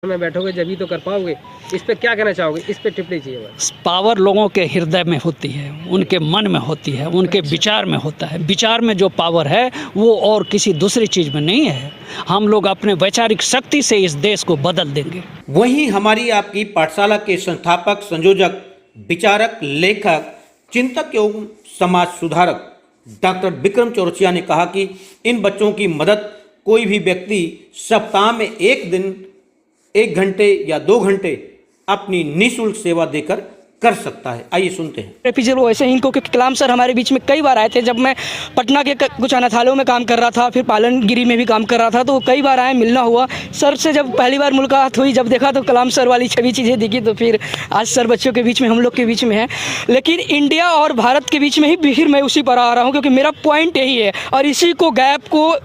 में बैठोगे जब ही तो कर पाओगे। इस पे क्या कहना चाहोगे, इस पे टिप्पणी चाहिए बस। पावर लोगों के हृदय में होती है, उनके मन में होती है, उनके विचार में होता है। विचार में जो पावर है वो और किसी दूसरी चीज़ में नहीं है। हम लोग अपने वैचारिक शक्ति से इस देश को बदल देंगे। वहीं हमारी आपकी पाठशाला के संस्थापक, संयोजक, विचारक, लेखक, चिंतक एवं समाज सुधारक डॉक्टर विक्रम चौरसिया ने कहा कि इन बच्चों की मदद कोई भी व्यक्ति सप्ताह में एक दिन 1 घंटे या 2 घंटे अपनी निःशुल्क सेवा देकर कर सकता है। आइए सुनते हैं। एपीजे वैसे ही इनको, क्योंकि कलाम सर हमारे बीच में कई बार आए थे। जब मैं पटना के कुछ अनाथालयों में काम कर रहा था, फिर पालनगिरी में भी काम कर रहा था, तो कई बार आए, मिलना हुआ। सर से जब पहली बार मुलाकात हुई, जब देखा तो कलाम सर वाली छवि चीज़ें दिखी, तो फिर आज सर बच्चों के बीच में, हम लोग के बीच में है। लेकिन इंडिया और भारत के बीच में ही फिर मैं उसी पर आ रहा हूँ, क्योंकि मेरा पॉइंट यही है और इसी को गैप को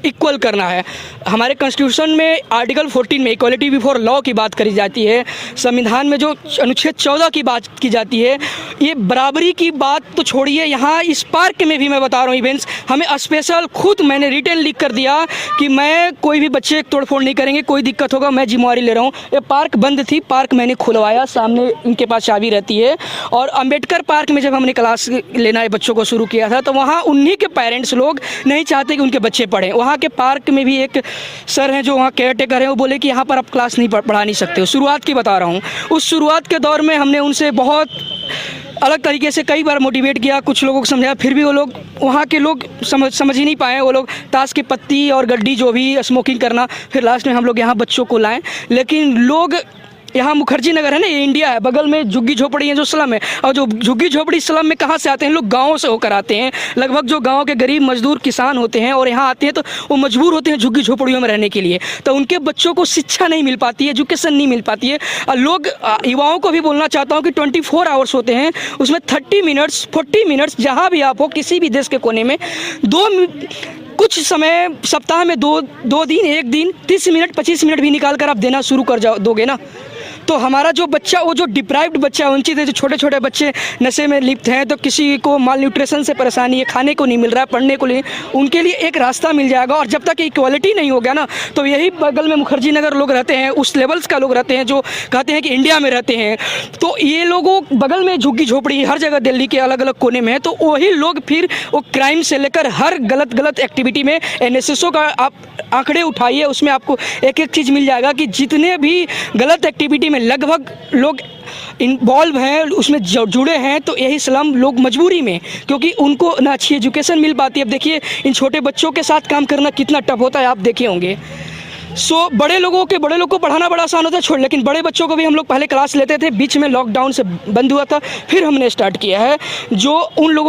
इक्वल करना है। हमारे कॉन्स्टिट्यूशन में आर्टिकल 14 में इक्वलिटी बिफोर लॉ की बात करी जाती है। संविधान में जो अनुच्छेद 14 की बात की जाती है, ये बराबरी की बात तो छोड़िए, यहाँ इस पार्क में भी मैं बता रहा हूँ, इवेंट्स हमें स्पेशल खुद मैंने रिटर्न लिख कर दिया कि मैं कोई भी बच्चे तोड़फोड़ नहीं करेंगे, कोई दिक्कत होगा मैं जिम्मेवारी ले रहा हूँ। ये पार्क बंद थी, पार्क मैंने खुलवाया, सामने इनके पास चाबी रहती है। और अम्बेडकर पार्क में जब हमने क्लास लेना है बच्चों को शुरू किया था, तो वहाँ उन्हीं के पेरेंट्स लोग नहीं चाहते कि उनके बच्चे पढ़ें। वहाँ के पार्क में भी एक सर हैं जो वहाँ केयर टेकर हैं, वो बोले कि यहाँ पर आप क्लास नहीं पढ़ा नहीं सकते हो। शुरुआत की बता रहा हूँ। उस शुरुआत के दौर में हमने उनसे बहुत अलग तरीके से कई बार मोटिवेट किया, कुछ लोगों को समझाया, फिर भी वो लोग, वहाँ के लोग समझ ही नहीं पाए। वो लोग ताश की पत्ती और गड्डी जो भी स्मोकिंग करना, फिर लास्ट में हम लोग यहाँ बच्चों को लाएं। लेकिन लोग यहाँ मुखर्जी नगर है ना, ये इंडिया है, बगल में झुग्गी झोपड़ी है जो स्लम है, और जो झुग्गी झोपड़ी स्लम में कहाँ से आते हैं लोग, गाँव से होकर आते हैं। लगभग जो गाँव के गरीब मजदूर किसान होते हैं और यहाँ आते हैं, तो वो मजबूर होते हैं झुग्गी झोपड़ियों में रहने के लिए। तो उनके बच्चों को शिक्षा नहीं मिल पाती है, एजुकेशन नहीं मिल पाती है। लोग, युवाओं को भी बोलना चाहता हूँ कि 24 आवर्स होते हैं, उसमें 30 मिनट्स 40 मिनट्स जहाँ भी आप हो, किसी भी देश के कोने में, कुछ समय सप्ताह में 2 दिन, 1 दिन 30 मिनट 25 मिनट भी निकाल कर आप देना शुरू कर दोगे ना, तो हमारा जो बच्चा, वो जो डिप्राइव्ड बच्चा, वंचित है, जो छोटे छोटे बच्चे नशे में लिप्त हैं, तो किसी को माल न्यूट्रिशन से परेशानी है, खाने को नहीं मिल रहा है, पढ़ने को नहीं, उनके लिए एक रास्ता मिल जाएगा। और जब तक इक्वालिटी नहीं हो गया ना, तो यही बगल में मुखर्जी नगर लोग रहते हैं, उस लेवल्स का लोग रहते हैं जो कहते हैं कि इंडिया में रहते हैं, तो ये लोगों बगल में झुग्गी झोपड़ी हर जगह दिल्ली के अलग अलग कोने में है, तो वही लोग फिर वो क्राइम से लेकर हर गलत एक्टिविटी में, NSSO का आप आंकड़े उठाइए, उसमें आपको एक एक चीज़ मिल जाएगा कि जितने भी गलत एक्टिविटी में लगभग लोग इन्वॉल्व हैं, उसमें जुड़े हैं, तो यही स्लम लोग मजबूरी में, क्योंकि उनको ना अच्छी एजुकेशन मिल पाती है। अब देखिए इन छोटे बच्चों के साथ काम करना कितना टफ होता है, आप देखे होंगे। बड़े लोग को पढ़ाना बड़ा आसान होता है, लेकिन बड़े बच्चों को भी हम लोग पहले क्लास लेते थे, बीच में लॉकडाउन से बंद हुआ था, फिर हमने स्टार्ट किया है। जो उन लोगों